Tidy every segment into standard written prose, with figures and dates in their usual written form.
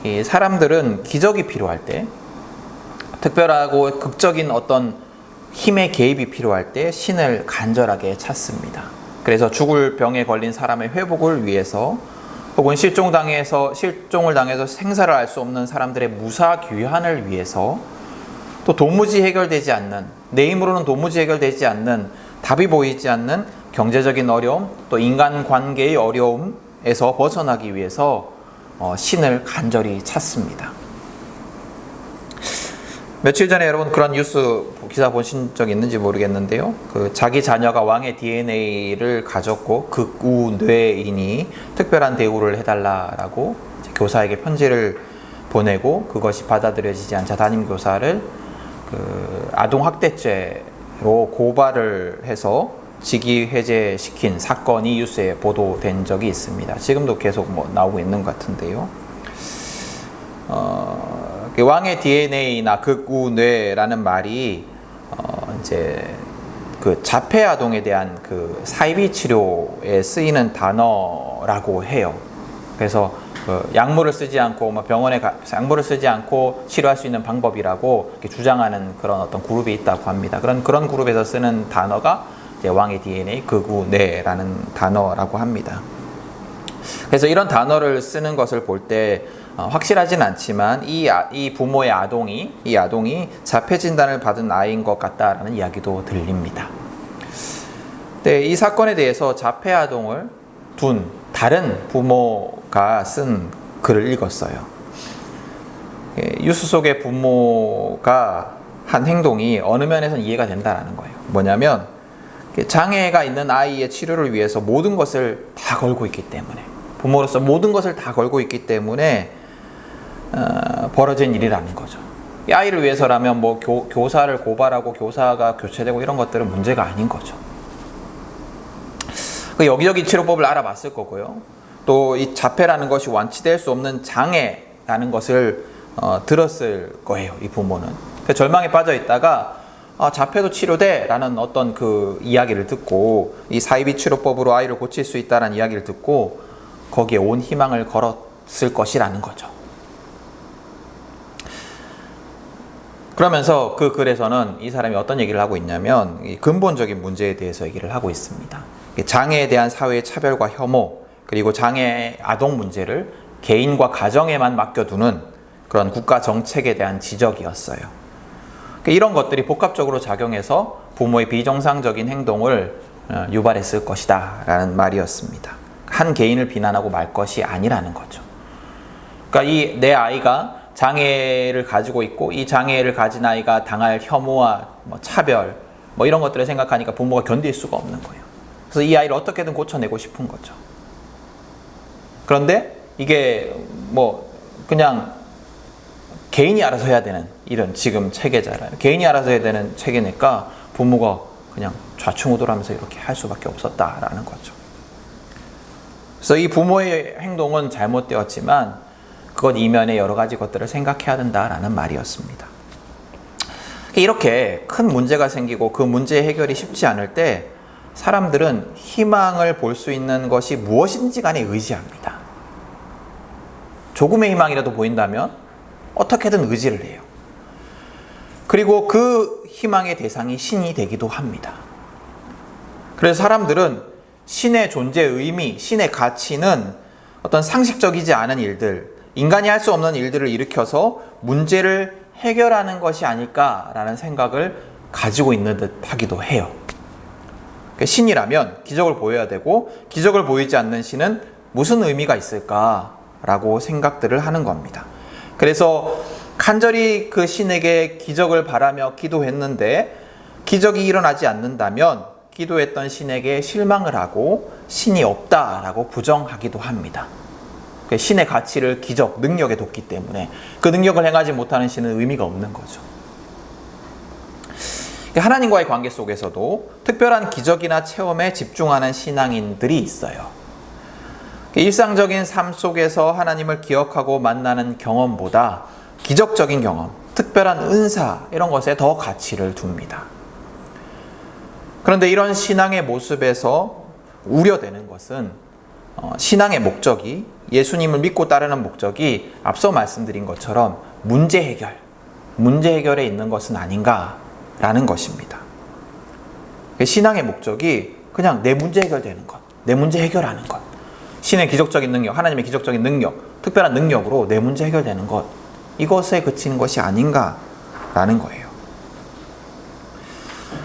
이 사람들은 기적이 필요할 때, 특별하고 극적인 어떤 힘의 개입이 필요할 때 신을 간절하게 찾습니다. 그래서 죽을 병에 걸린 사람의 회복을 위해서, 혹은 실종을 당해서 생사를 알 수 없는 사람들의 무사 귀환을 위해서, 또 도무지 해결되지 않는, 내 힘으로는 도무지 해결되지 않는, 답이 보이지 않는 경제적인 어려움, 또 인간관계의 어려움에서 벗어나기 위해서 신을 간절히 찾습니다. 며칠 전에 여러분 그런 뉴스 기사 보신 적 있는지 모르겠는데요. 자기 자녀가 왕의 DNA를 가졌고 극우 뇌인이 특별한 대우를 해달라라고 교사에게 편지를 보내고, 그것이 받아들여지지 않자 담임 교사를 아동 학대죄로 고발을 해서 직위 해제시킨 사건이 뉴스에 보도된 적이 있습니다. 지금도 계속 나오고 있는 것 같은데요. 왕의 DNA나 극우뇌라는 말이 이제 자폐 아동에 대한 사이비 치료에 쓰이는 단어라고 해요. 그래서 약물을 쓰지 않고 병원에 약물을 쓰지 않고 치료할 수 있는 방법이라고 주장하는 그런 어떤 그룹이 있다고 합니다. 그런 그룹에서 쓰는 단어가 이제 왕의 DNA 극우뇌라는 단어라고 합니다. 그래서 이런 단어를 쓰는 것을 볼 때 확실하진 않지만 이 부모의 이 아동이 자폐 진단을 받은 아이인 것 같다라는 이야기도 들립니다. 네, 이 사건에 대해서 자폐 아동을 둔 다른 부모가 쓴 글을 읽었어요. 뉴스 속의 부모가 한 행동이 어느 면에서는 이해가 된다라는 거예요. 뭐냐면 장애가 있는 아이의 치료를 위해서 모든 것을 다 걸고 있기 때문에, 부모로서 모든 것을 다 걸고 있기 때문에 벌어진 일이라는 거죠. 이 아이를 위해서라면 교사를 고발하고 교사가 교체되고 이런 것들은 문제가 아닌 거죠. 여기저기 치료법을 알아봤을 거고요. 또 이 자폐라는 것이 완치될 수 없는 장애라는 것을 들었을 거예요. 이 부모는. 절망에 빠져 있다가 자폐도 치료돼 라는 어떤 이야기를 듣고, 이 사이비 치료법으로 아이를 고칠 수 있다는 이야기를 듣고 거기에 온 희망을 걸었을 것이라는 거죠. 그러면서 그 글에서는 이 사람이 어떤 얘기를 하고 있냐면, 이 근본적인 문제에 대해서 얘기를 하고 있습니다. 장애에 대한 사회의 차별과 혐오, 그리고 장애 아동 문제를 개인과 가정에만 맡겨두는 그런 국가 정책에 대한 지적이었어요. 이런 것들이 복합적으로 작용해서 부모의 비정상적인 행동을 유발했을 것이다 라는 말이었습니다. 한 개인을 비난하고 말 것이 아니라는 거죠. 그러니까 내 아이가 장애를 가지고 있고, 이 장애를 가진 아이가 당할 혐오와 차별 이런 것들을 생각하니까 부모가 견딜 수가 없는 거예요. 그래서 이 아이를 어떻게든 고쳐내고 싶은 거죠. 그런데 이게 그냥 개인이 알아서 해야 되는 이런 지금 체계잖아요. 개인이 알아서 해야 되는 체계니까 부모가 그냥 좌충우돌하면서 이렇게 할 수밖에 없었다라는 거죠. 그래서 이 부모의 행동은 잘못되었지만 그것 이면에 여러 가지 것들을 생각해야 된다라는 말이었습니다. 이렇게 큰 문제가 생기고 그 문제의 해결이 쉽지 않을 때 사람들은 희망을 볼 수 있는 것이 무엇인지 간에 의지합니다. 조금의 희망이라도 보인다면 어떻게든 의지를 해요. 그리고 그 희망의 대상이 신이 되기도 합니다. 그래서 사람들은 신의 존재의 의미, 신의 가치는 어떤 상식적이지 않은 일들, 인간이 할 수 없는 일들을 일으켜서 문제를 해결하는 것이 아닐까라는 생각을 가지고 있는 듯 하기도 해요. 신이라면 기적을 보여야 되고, 기적을 보이지 않는 신은 무슨 의미가 있을까라고 생각들을 하는 겁니다. 그래서 간절히 그 신에게 기적을 바라며 기도했는데 기적이 일어나지 않는다면 기도했던 신에게 실망을 하고 신이 없다라고 부정하기도 합니다. 신의 가치를 기적, 능력에 뒀기 때문에 그 능력을 행하지 못하는 신은 의미가 없는 거죠. 하나님과의 관계 속에서도 특별한 기적이나 체험에 집중하는 신앙인들이 있어요. 일상적인 삶 속에서 하나님을 기억하고 만나는 경험보다 기적적인 경험, 특별한 은사 이런 것에 더 가치를 둡니다. 그런데 이런 신앙의 모습에서 우려되는 것은 신앙의 목적이 예수님을 믿고 따르는 목적이 앞서 말씀드린 것처럼 문제 해결에 있는 것은 아닌가라는 것입니다. 신앙의 목적이 그냥 내 문제 해결되는 것, 내 문제 해결하는 것, 신의 기적적인 능력, 하나님의 기적적인 능력, 특별한 능력으로 내 문제 해결되는 것, 이것에 그치는 것이 아닌가라는 거예요.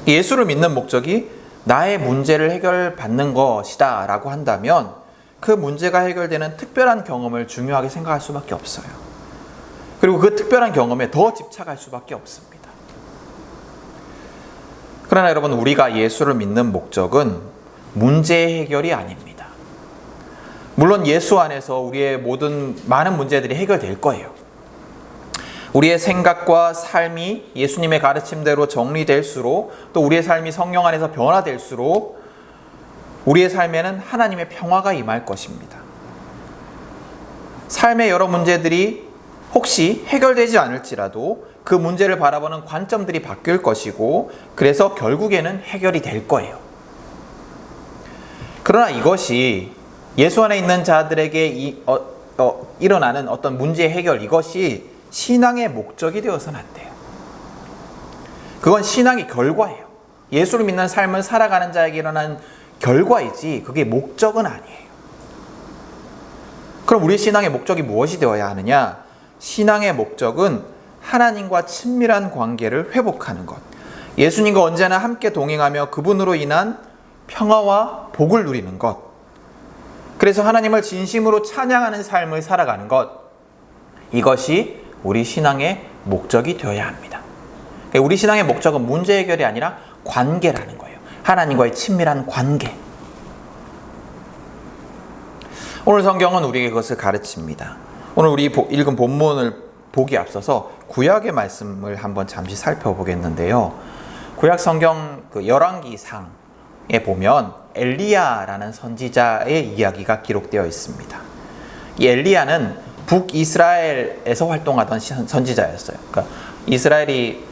예수를 믿는 목적이 나의 문제를 해결받는 것이다 라고 한다면 그 문제가 해결되는 특별한 경험을 중요하게 생각할 수밖에 없어요. 그리고 그 특별한 경험에 더 집착할 수밖에 없습니다. 그러나 여러분, 우리가 예수를 믿는 목적은 문제 해결이 아닙니다. 물론 예수 안에서 우리의 많은 문제들이 해결될 거예요. 우리의 생각과 삶이 예수님의 가르침대로 정리될수록, 또 우리의 삶이 성령 안에서 변화될수록 우리의 삶에는 하나님의 평화가 임할 것입니다. 삶의 여러 문제들이 혹시 해결되지 않을지라도 그 문제를 바라보는 관점들이 바뀔 것이고, 그래서 결국에는 해결이 될 거예요. 그러나 이것이 예수 안에 있는 자들에게 일어나는 어떤 문제 해결, 이것이 신앙의 목적이 되어서는 안 돼요. 그건 신앙의 결과예요. 예수를 믿는 삶을 살아가는 자에게 일어나는 결과이지 그게 목적은 아니에요. 그럼 우리 신앙의 목적이 무엇이 되어야 하느냐? 신앙의 목적은 하나님과 친밀한 관계를 회복하는 것, 예수님과 언제나 함께 동행하며 그분으로 인한 평화와 복을 누리는 것, 그래서 하나님을 진심으로 찬양하는 삶을 살아가는 것, 이것이 우리 신앙의 목적이 되어야 합니다. 우리 신앙의 목적은 문제 해결이 아니라 관계라는 거예요. 하나님과의 친밀한 관계. 오늘 성경은 우리에게 그것을 가르칩니다. 오늘 우리 읽은 본문을 보기 앞서서 구약의 말씀을 한번 잠시 살펴보겠는데요. 구약 성경 열왕기상에 보면 엘리야라는 선지자의 이야기가 기록되어 있습니다. 이 엘리야는 북이스라엘에서 활동하던 선지자였어요. 그러니까 이스라엘이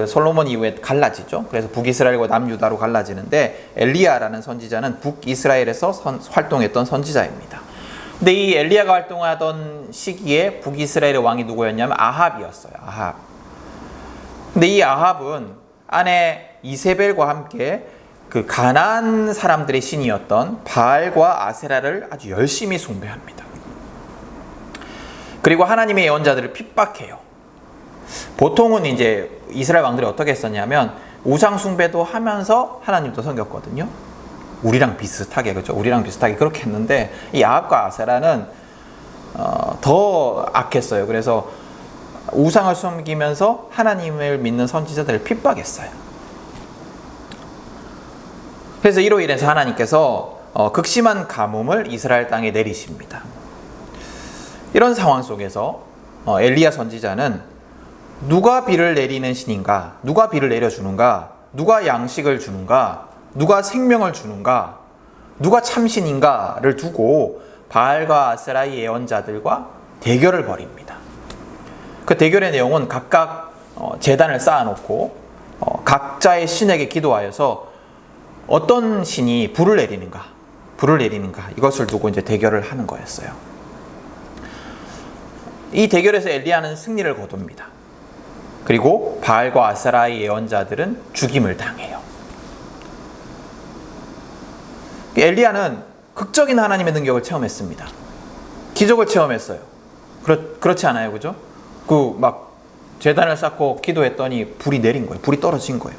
솔로몬 이후에 갈라지죠. 그래서 북이스라엘과 남유다로 갈라지는데 엘리야라는 선지자는 북이스라엘에서 활동했던 선지자입니다. 근데 이 엘리야가 활동하던 시기에 북이스라엘의 왕이 누구였냐면 아합이었어요. 아합. 근데 이 아합은 아내 이세벨과 함께 그 가나안 사람들의 신이었던 바알과 아세라를 아주 열심히 숭배합니다. 그리고 하나님의 예언자들을 핍박해요. 보통은 이제 이스라엘 왕들이 어떻게 했었냐면 우상 숭배도 하면서 하나님도 섬겼거든요. 우리랑 비슷하게, 그렇죠? 우리랑 비슷하게 그렇게 했는데 이 아합과 아세라는 더 악했어요. 그래서 우상을 섬기면서 하나님을 믿는 선지자들을 핍박했어요. 그래서 이로 인해서 하나님께서 극심한 가뭄을 이스라엘 땅에 내리십니다. 이런 상황 속에서 엘리야 선지자는 누가 비를 내리는 신인가? 누가 비를 내려주는가? 누가 양식을 주는가? 누가 생명을 주는가? 누가 참신인가를 두고 바알과 아세라의 예언자들과 대결을 벌입니다. 그 대결의 내용은 각각 제단을 쌓아놓고 각자의 신에게 기도하여서 어떤 신이 불을 내리는가 이것을 두고 이제 대결을 하는 거였어요. 이 대결에서 엘리야는 승리를 거둡니다. 그리고 바알과 아세라의 예언자들은 죽임을 당해요. 엘리야는 극적인 하나님의 능력을 체험했습니다. 기적을 체험했어요. 그렇지 않아요, 그죠? 막 제단을 쌓고 기도했더니 불이 내린 거예요. 불이 떨어진 거예요.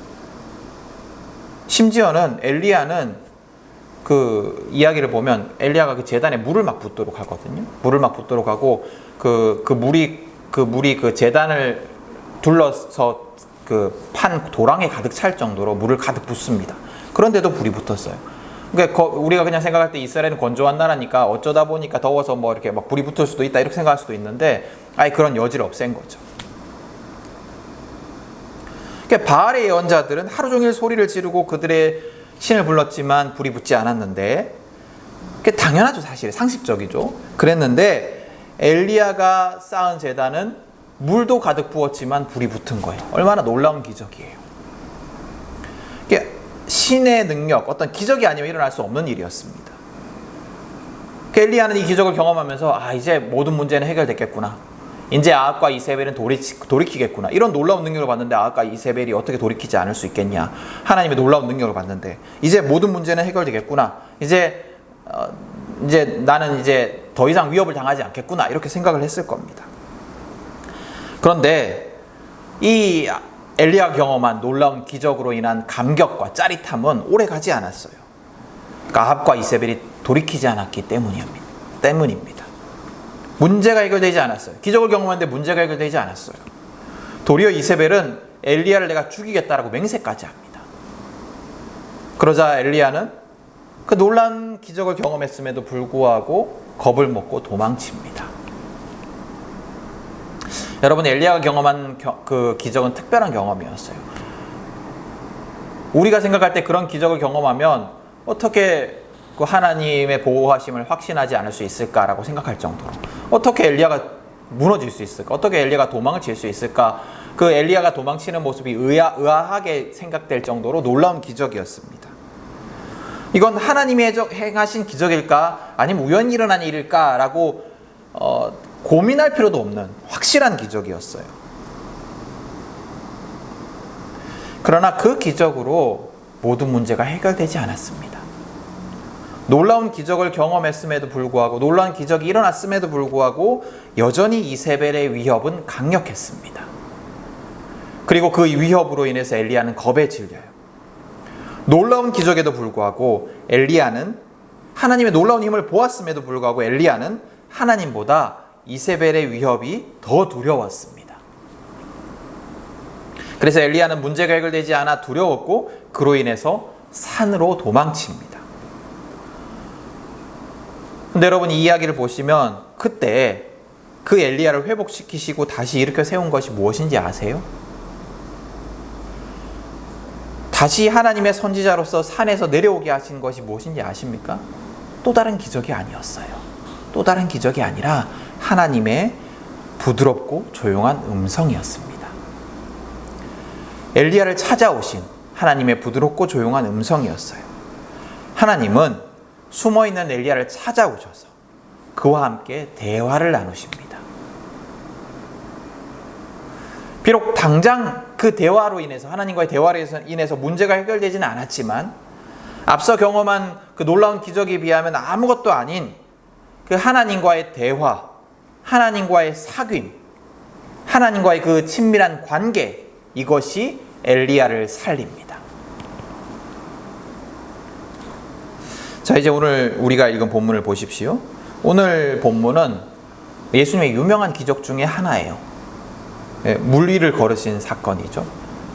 심지어는 엘리야는 그 이야기를 보면 엘리야가 그 제단에 물을 막 붓도록 하거든요. 물을 막 붓도록 하고 그 물이 그 제단을 둘러서 그 판 도랑에 가득 찰 정도로 물을 가득 붓습니다. 그런데도 불이 붙었어요. 그러니까 우리가 그냥 생각할 때 이스라엘은 건조한 나라니까 어쩌다 보니까 더워서 뭐 이렇게 막 불이 붙을 수도 있다 이렇게 생각할 수도 있는데 아예 그런 여지를 없앤 거죠. 그러니까 바알의 예언자들은 하루 종일 소리를 지르고 그들의 신을 불렀지만 불이 붙지 않았는데, 그게 당연하죠, 사실 상식적이죠. 그랬는데 엘리야가 쌓은 제단은 물도 가득 부었지만 불이 붙은 거예요. 얼마나 놀라운 기적이에요. 신의 능력, 어떤 기적이 아니면 일어날 수 없는 일이었습니다. 그 엘리야는 이 기적을 경험하면서 이제 모든 문제는 해결됐겠구나. 이제 아합과 이세벨은 돌이키겠구나. 이런 놀라운 능력을 봤는데 아합과 이세벨이 어떻게 돌이키지 않을 수 있겠냐. 하나님의 놀라운 능력을 봤는데 이제 모든 문제는 해결되겠구나. 이제 나는 이제 더 이상 위협을 당하지 않겠구나. 이렇게 생각을 했을 겁니다. 그런데 이 엘리야가 경험한 놀라운 기적으로 인한 감격과 짜릿함은 오래 가지 않았어요. 아합과 이세벨이 돌이키지 않았기 때문입니다. 문제가 해결되지 않았어요. 기적을 경험하는데 문제가 해결되지 않았어요. 도리어 이세벨은 엘리야를 내가 죽이겠다라고 맹세까지 합니다. 그러자 엘리야는 그 놀라운 기적을 경험했음에도 불구하고 겁을 먹고 도망칩니다. 여러분, 엘리야가 경험한 그 기적은 특별한 경험이었어요. 우리가 생각할 때 그런 기적을 경험하면 어떻게 그 하나님의 보호하심을 확신하지 않을 수 있을까라고 생각할 정도로, 어떻게 엘리야가 무너질 수 있을까? 어떻게 엘리야가 도망을 칠 수 있을까? 그 엘리야가 도망치는 모습이 의아하게 생각될 정도로 놀라운 기적이었습니다. 이건 하나님이 행하신 기적일까? 아니면 우연히 일어난 일일까라고 고민할 필요도 없는 확실한 기적이었어요. 그러나 그 기적으로 모든 문제가 해결되지 않았습니다. 놀라운 기적을 경험했음에도 불구하고, 놀라운 기적이 일어났음에도 불구하고 여전히 이세벨의 위협은 강력했습니다. 그리고 그 위협으로 인해서 엘리야는 겁에 질려요. 놀라운 기적에도 불구하고 엘리야는, 하나님의 놀라운 힘을 보았음에도 불구하고 엘리야는 하나님보다 이세벨의 위협이 더 두려웠습니다. 그래서 엘리야는 문제가 해결되지 않아 두려웠고 그로 인해서 산으로 도망칩니다. 근데 여러분, 이 이야기를 보시면 그때 그 엘리야를 회복시키시고 다시 일으켜 세운 것이 무엇인지 아세요? 다시 하나님의 선지자로서 산에서 내려오게 하신 것이 무엇인지 아십니까? 또 다른 기적이 아니었어요. 또 다른 기적이 아니라 하나님의 부드럽고 조용한 음성이었습니다. 엘리야를 찾아오신 하나님의 부드럽고 조용한 음성이었어요. 하나님은 숨어있는 엘리야를 찾아오셔서 그와 함께 대화를 나누십니다. 비록 당장 그 대화로 인해서, 하나님과의 대화로 인해서 문제가 해결되지는 않았지만 앞서 경험한 그 놀라운 기적에 비하면 아무것도 아닌 그 하나님과의 대화, 하나님과의 사귐, 하나님과의 그 친밀한 관계, 이것이 엘리야를 살립니다. 자, 이제 오늘 우리가 읽은 본문을 보십시오. 오늘 본문은 예수님의 유명한 기적 중에 하나예요. 물 위를 걸으신 사건이죠.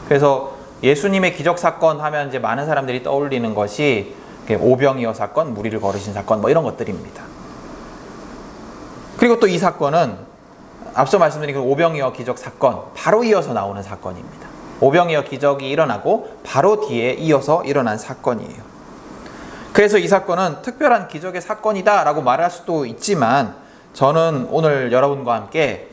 그래서 예수님의 기적 사건 하면 이제 많은 사람들이 떠올리는 것이 오병이어 사건, 물 위를 걸으신 사건, 뭐 이런 것들입니다. 그리고 또 이 사건은 앞서 말씀드린 그 오병이어 기적 사건 바로 이어서 나오는 사건입니다. 오병이어 기적이 일어나고 바로 뒤에 이어서 일어난 사건이에요. 그래서 이 사건은 특별한 기적의 사건이다 라고 말할 수도 있지만, 저는 오늘 여러분과 함께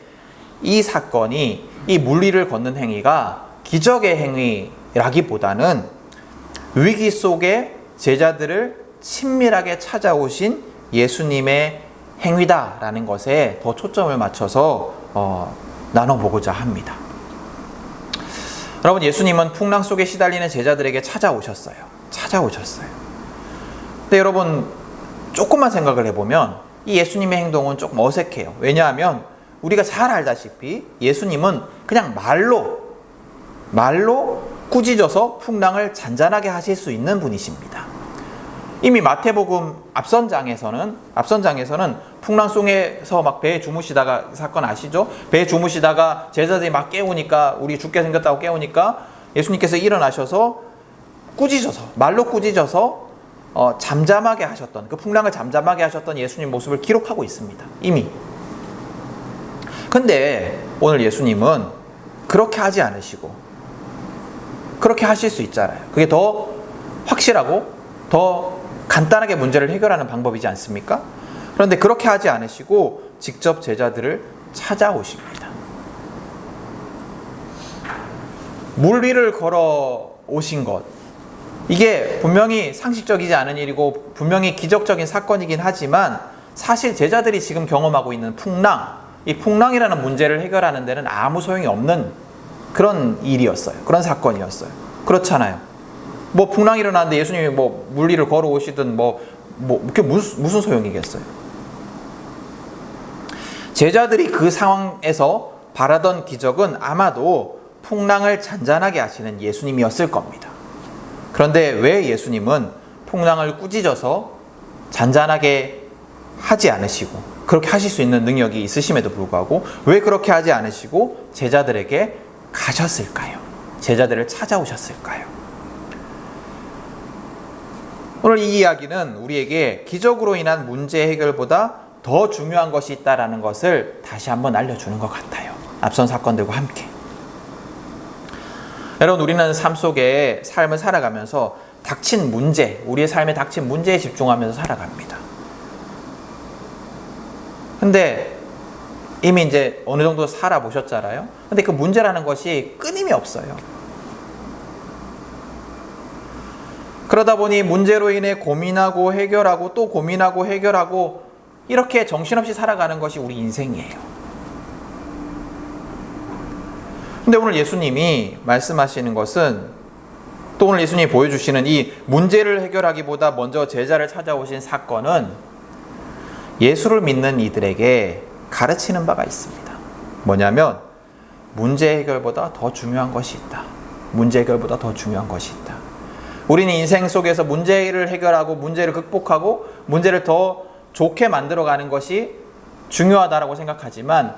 이 사건이, 이 물 위를 걷는 행위가 기적의 행위라기보다는 위기 속에 제자들을 친밀하게 찾아오신 예수님의 행위다라는 것에 더 초점을 맞춰서 나눠보고자 합니다. 여러분, 예수님은 풍랑 속에 시달리는 제자들에게 찾아오셨어요. 근데 여러분, 조금만 생각을 해보면 이 예수님의 행동은 조금 어색해요. 왜냐하면 우리가 잘 알다시피 예수님은 그냥 말로 꾸짖어서 풍랑을 잔잔하게 하실 수 있는 분이십니다. 이미 마태복음 앞선 장에서는 풍랑 속에서 막 배에 주무시다가, 사건 아시죠? 배에 주무시다가 제자들이 막 깨우니까, 우리 죽게 생겼다고 깨우니까 예수님께서 일어나셔서 말로 꾸짖어서 잠잠하게 하셨던, 그 풍랑을 잠잠하게 하셨던 예수님 모습을 기록하고 있습니다. 이미. 근데 오늘 예수님은 그렇게 하지 않으시고, 그렇게 하실 수 있잖아요. 그게 더 확실하고 더 간단하게 문제를 해결하는 방법이지 않습니까? 그런데 그렇게 하지 않으시고 직접 제자들을 찾아오십니다. 물 위를 걸어 오신 것, 이게 분명히 상식적이지 않은 일이고 분명히 기적적인 사건이긴 하지만 사실 제자들이 지금 경험하고 있는 풍랑, 이 풍랑이라는 문제를 해결하는 데는 아무 소용이 없는 그런 일이었어요. 그런 사건이었어요. 그렇잖아요. 뭐 풍랑이 일어나는데 예수님이 뭐 물리를 걸어오시든 그게 무슨 소용이겠어요. 제자들이 그 상황에서 바라던 기적은 아마도 풍랑을 잔잔하게 하시는 예수님이었을 겁니다. 그런데 왜 예수님은 풍랑을 꾸짖어서 잔잔하게 하지 않으시고, 그렇게 하실 수 있는 능력이 있으심에도 불구하고 왜 그렇게 하지 않으시고 제자들에게 가셨을까요? 제자들을 찾아오셨을까요? 오늘 이 이야기는 우리에게 기적으로 인한 문제 해결보다 더 중요한 것이 있다는 것을 다시 한번 알려주는 것 같아요. 앞선 사건들과 함께. 여러분, 우리는 삶 속에 삶을 살아가면서 닥친 문제, 우리의 삶에 닥친 문제에 집중하면서 살아갑니다. 근데 이미 이제 어느 정도 살아보셨잖아요. 근데 그 문제라는 것이 끊임이 없어요. 그러다 보니 문제로 인해 고민하고 해결하고 또 고민하고 해결하고 이렇게 정신없이 살아가는 것이 우리 인생이에요. 근데 오늘 예수님이 말씀하시는 것은, 또 오늘 예수님이 보여주시는 이 문제를 해결하기보다 먼저 제자를 찾아오신 사건은 예수를 믿는 이들에게 가르치는 바가 있습니다. 뭐냐면 문제 해결보다 더 중요한 것이 있다. 문제 해결보다 더 중요한 것이 있다. 우리는 인생 속에서 문제를 해결하고 문제를 극복하고 문제를 더 좋게 만들어가는 것이 중요하다고 생각하지만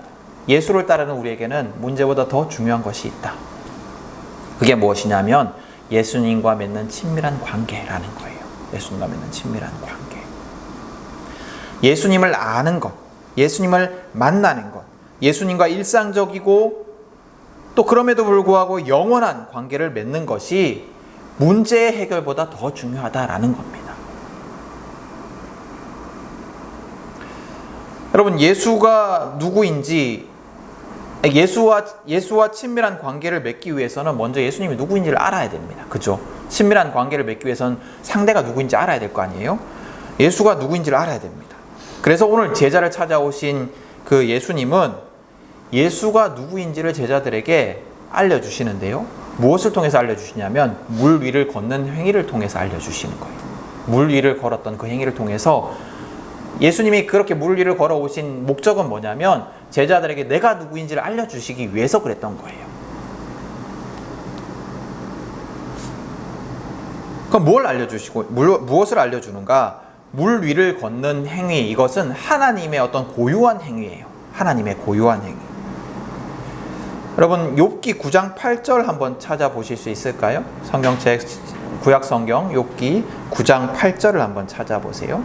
예수를 따르는 우리에게는 문제보다 더 중요한 것이 있다. 그게 무엇이냐면 예수님과 맺는 친밀한 관계라는 거예요. 예수님과 맺는 친밀한 관계. 예수님을 아는 것, 예수님을 만나는 것, 예수님과 일상적이고 또 그럼에도 불구하고 영원한 관계를 맺는 것이 문제 해결보다 더 중요하다라는 겁니다. 여러분, 예수가 누구인지, 예수와 친밀한 관계를 맺기 위해서는 먼저 예수님이 누구인지를 알아야 됩니다. 그죠? 친밀한 관계를 맺기 위해서는 상대가 누구인지 알아야 될 거 아니에요? 예수가 누구인지를 알아야 됩니다. 그래서 오늘 제자를 찾아오신 그 예수님은 예수가 누구인지를 제자들에게 알려주시는데요. 무엇을 통해서 알려주시냐면 물 위를 걷는 행위를 통해서 알려주시는 거예요. 물 위를 걸었던 그 행위를 통해서 예수님이 그렇게 물 위를 걸어오신 목적은 뭐냐면 제자들에게 내가 누구인지를 알려주시기 위해서 그랬던 거예요. 그럼 뭘 알려주시고 무엇을 알려주는가? 물 위를 걷는 행위, 이것은 하나님의 어떤 고유한 행위예요. 하나님의 고유한 행위. 여러분, 욥기 9장 8절 한번 찾아보실 수 있을까요? 성경책 구약 성경 욥기 9장 8절을 한번 찾아보세요.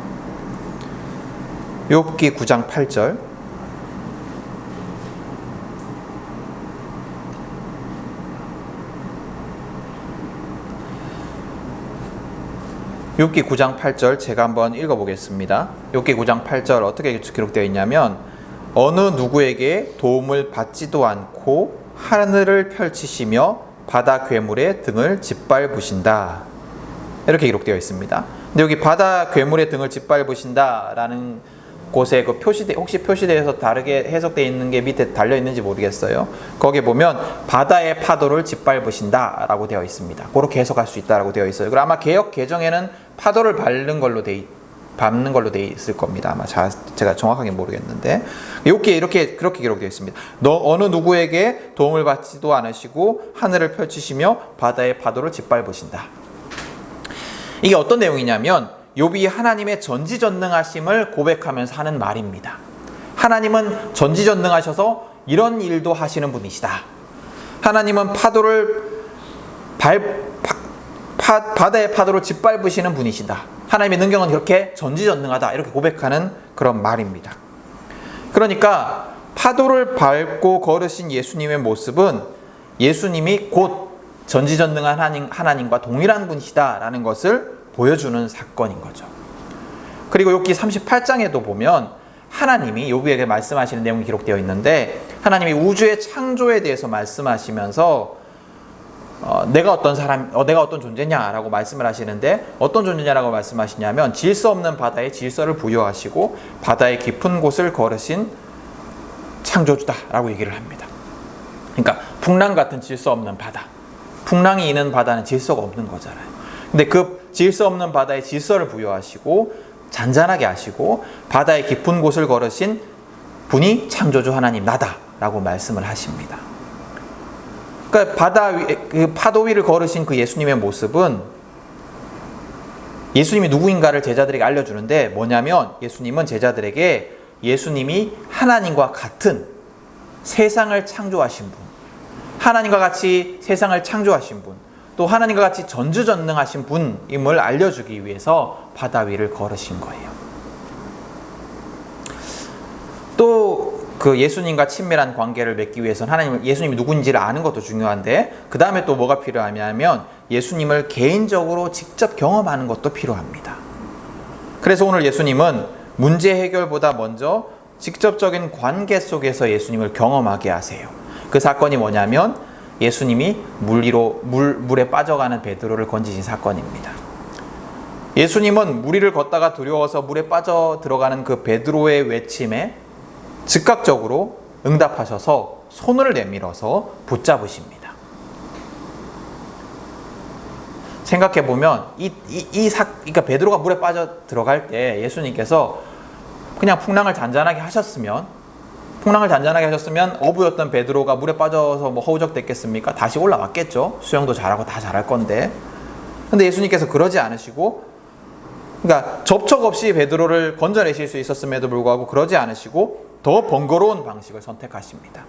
욥기 9장 8절. 욥기 9장 8절 제가 한번 읽어보겠습니다. 욥기 9장 8절 어떻게 기록되어 있냐면 어느 누구에게 도움을 받지도 않고 하늘을 펼치시며 바다 괴물의 등을 짓밟으신다. 이렇게 기록되어 있습니다. 근데 여기 바다 괴물의 등을 짓밟으신다라는 곳에 그 혹시 표시되어서 다르게 해석되어 있는 게 밑에 달려 있는지 모르겠어요. 거기에 보면 바다의 파도를 짓밟으신다 라고 되어 있습니다. 그렇게 해석할 수 있다라고 되어 있어요. 그리고 아마 개역 개정에는 파도를 밟는 걸로 돼 있을 겁니다. 아마 제가 정확하게 모르겠는데 그렇게 기록되어 있습니다. 어느 누구에게 도움을 받지도 않으시고 하늘을 펼치시며 바다의 파도를 짓밟으신다. 이게 어떤 내용이냐면 욥이 하나님의 전지전능하심을 고백하면서 하는 말입니다. 하나님은 전지전능하셔서 이런 일도 하시는 분이시다. 하나님은 바다의 파도를 짓밟으시는 분이시다. 하나님의 능력은 그렇게 전지전능하다. 이렇게 고백하는 그런 말입니다. 그러니까 파도를 밟고 걸으신 예수님의 모습은 예수님이 곧 전지전능한 하나님과 동일한 분이시다라는 것을 보여주는 사건인 거죠. 그리고 욥기 38장에도 보면 하나님이 욥에게 말씀하시는 내용이 기록되어 있는데 하나님이 우주의 창조에 대해서 말씀하시면서 내가 어떤 존재냐라고 말씀을 하시는데, 어떤 존재냐라고 말씀하시냐면 질서 없는 바다에 질서를 부여하시고 바다의 깊은 곳을 걸으신 창조주다라고 얘기를 합니다. 그러니까 풍랑 같은 질서 없는 바다, 풍랑이 있는 바다는 질서가 없는 거잖아요. 근데 그 질서 없는 바다에 질서를 부여하시고 잔잔하게 하시고 바다의 깊은 곳을 걸으신 분이 창조주 하나님 나다라고 말씀을 하십니다. 그러니까 그 파도 위를 걸으신 그 예수님의 모습은 예수님이 누구인가를 제자들에게 알려주는데, 뭐냐면 예수님은 제자들에게 예수님이 하나님과 같은 세상을 창조하신 분, 하나님과 같이 세상을 창조하신 분, 또 하나님과 같이 전지전능하신 분임을 알려주기 위해서 바다 위를 걸으신 거예요. 또 그 예수님과 친밀한 관계를 맺기 위해서는 예수님이 누군지를 아는 것도 중요한데, 그 다음에 또 뭐가 필요하냐면 예수님을 개인적으로 직접 경험하는 것도 필요합니다. 그래서 오늘 예수님은 문제 해결보다 먼저 직접적인 관계 속에서 예수님을 경험하게 하세요. 그 사건이 뭐냐면 예수님이 물에 빠져가는 베드로를 건지신 사건입니다. 예수님은 물 위를 걷다가 두려워서 물에 빠져 들어가는 그 베드로의 외침에 즉각적으로 응답하셔서 손을 내밀어서 붙잡으십니다. 생각해보면 그러니까 베드로가 물에 빠져 들어갈 때 예수님께서 그냥 풍랑을 잔잔하게 하셨으면 어부였던 베드로가 물에 빠져서 허우적댔겠습니까? 다시 올라왔겠죠. 수영도 잘하고 다 잘할 건데. 근데 예수님께서 그러지 않으시고, 그러니까 접촉 없이 베드로를 건져내실 수 있었음에도 불구하고 그러지 않으시고 더 번거로운 방식을 선택하십니다.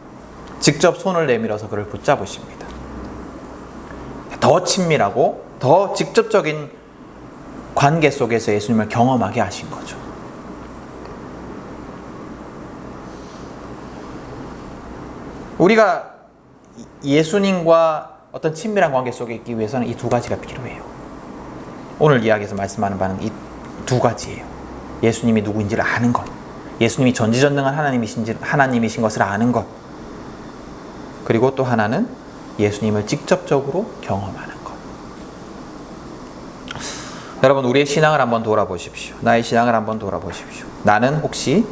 직접 손을 내밀어서 그를 붙잡으십니다. 더 친밀하고 더 직접적인 관계 속에서 예수님을 경험하게 하신 거죠. 우리가 예수님과 어떤 친밀한 관계 속에 있기 위해서는 이 두 가지가 필요해요. 오늘 이야기에서 말씀하는 바는 이 두 가지예요. 예수님이 누구인지를 아는 것, 예수님이 전지전능한 하나님이신 것을 아는 것, 그리고 또 하나는 예수님을 직접적으로 경험하는 것. 여러분, 우리의 신앙을 한번 돌아보십시오. 나의 신앙을 한번 돌아보십시오. 나는 혹시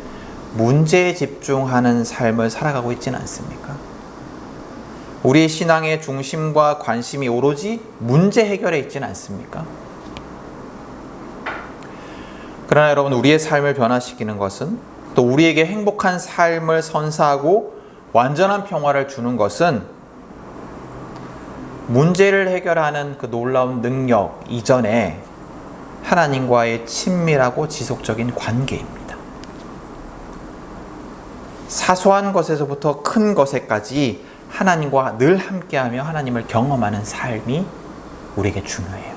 문제에 집중하는 삶을 살아가고 있지는 않습니까? 우리의 신앙의 중심과 관심이 오로지 문제 해결에 있지는 않습니까? 그러나 여러분, 우리의 삶을 변화시키는 것은, 또 우리에게 행복한 삶을 선사하고 완전한 평화를 주는 것은 문제를 해결하는 그 놀라운 능력 이전에 하나님과의 친밀하고 지속적인 관계입니다. 사소한 것에서부터 큰 것에까지 하나님과 늘 함께하며 하나님을 경험하는 삶이 우리에게 중요해요.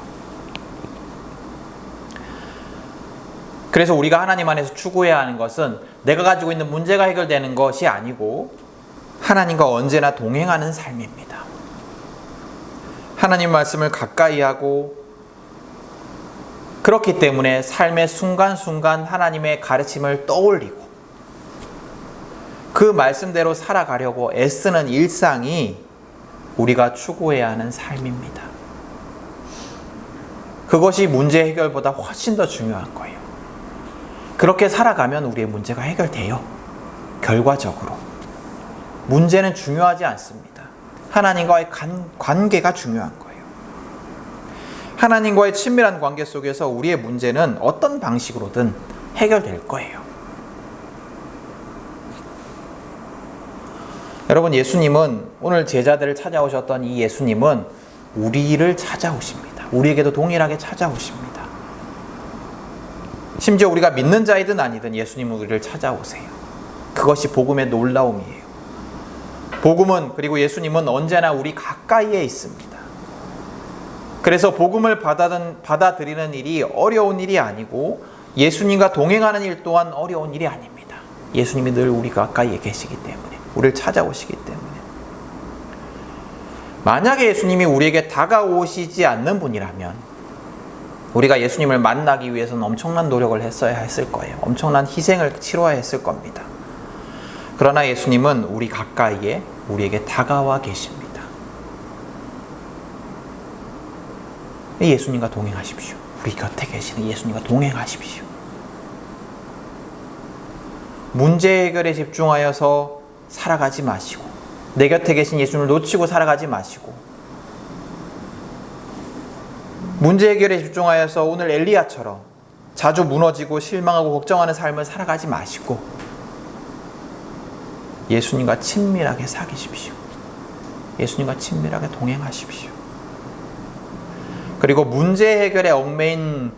그래서 우리가 하나님 안에서 추구해야 하는 것은 내가 가지고 있는 문제가 해결되는 것이 아니고 하나님과 언제나 동행하는 삶입니다. 하나님 말씀을 가까이 하고, 그렇기 때문에 삶의 순간순간 하나님의 가르침을 떠올리고 그 말씀대로 살아가려고 애쓰는 일상이 우리가 추구해야 하는 삶입니다. 그것이 문제 해결보다 훨씬 더 중요한 거예요. 그렇게 살아가면 우리의 문제가 해결돼요. 결과적으로. 문제는 중요하지 않습니다. 하나님과의 관계가 중요한 거예요. 하나님과의 친밀한 관계 속에서 우리의 문제는 어떤 방식으로든 해결될 거예요. 여러분, 예수님은, 오늘 제자들을 찾아오셨던 이 예수님은 우리를 찾아오십니다. 우리에게도 동일하게 찾아오십니다. 심지어 우리가 믿는 자이든 아니든 예수님은 우리를 찾아오세요. 그것이 복음의 놀라움이에요. 복음은, 그리고 예수님은 언제나 우리 가까이에 있습니다. 그래서 복음을 받아들이는 일이 어려운 일이 아니고 예수님과 동행하는 일 또한 어려운 일이 아닙니다. 예수님이 늘 우리 가까이에 계시기 때문에, 우리를 찾아오시기 때문에. 만약에 예수님이 우리에게 다가오시지 않는 분이라면 우리가 예수님을 만나기 위해서는 엄청난 노력을 했어야 했을 거예요. 엄청난 희생을 치러야 했을 겁니다. 그러나 예수님은 우리 가까이에 우리에게 다가와 계십니다. 예수님과 동행하십시오. 우리 곁에 계시는 예수님과 동행하십시오. 문제 해결에 집중하여서 살아가지 마시고, 내 곁에 계신 예수님을 놓치고 살아가지 마시고, 문제 해결에 집중하여서 오늘 엘리야처럼 자주 무너지고 실망하고 걱정하는 삶을 살아가지 마시고, 예수님과 친밀하게 사귀십시오. 예수님과 친밀하게 동행하십시오. 그리고 문제 해결에 얽매인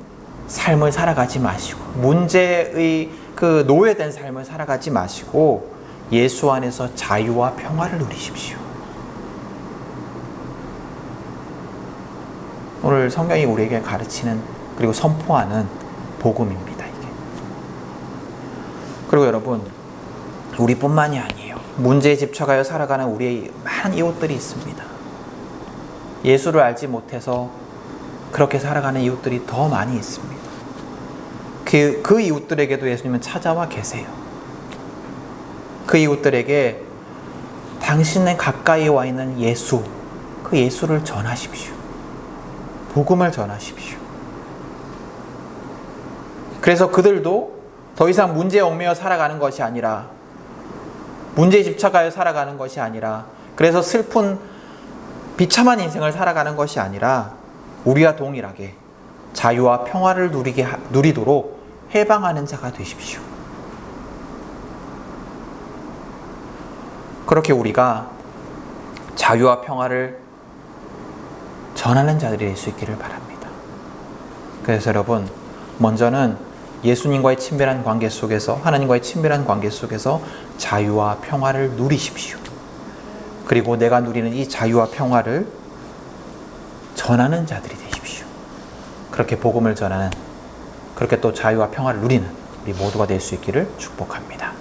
삶을 살아가지 마시고, 문제의 그 노예된 삶을 살아가지 마시고, 예수 안에서 자유와 평화를 누리십시오. 오늘 성경이 우리에게 가르치는, 그리고 선포하는 복음입니다, 이게. 그리고 여러분, 우리뿐만이 아니에요. 문제에 집착하여 살아가는 우리의 많은 이웃들이 있습니다. 예수를 알지 못해서 그렇게 살아가는 이웃들이 더 많이 있습니다. 그 이웃들에게도 예수님은 찾아와 계세요. 그 이웃들에게 당신의 가까이 와 있는 예수, 그 예수를 전하십시오. 복음을 전하십시오. 그래서 그들도 더 이상 문제에 얽매여 살아가는 것이 아니라, 문제에 집착하여 살아가는 것이 아니라, 그래서 슬픈 비참한 인생을 살아가는 것이 아니라, 우리와 동일하게 자유와 평화를 누리도록 해방하는 자가 되십시오. 그렇게 우리가 자유와 평화를 전하는 자들이 될 수 있기를 바랍니다. 그래서 여러분, 먼저는 예수님과의 친밀한 관계 속에서, 하나님과의 친밀한 관계 속에서 자유와 평화를 누리십시오. 그리고 내가 누리는 이 자유와 평화를 전하는 자들이 되십시오. 그렇게 복음을 전하는, 그렇게 또 자유와 평화를 누리는 우리 모두가 될 수 있기를 축복합니다.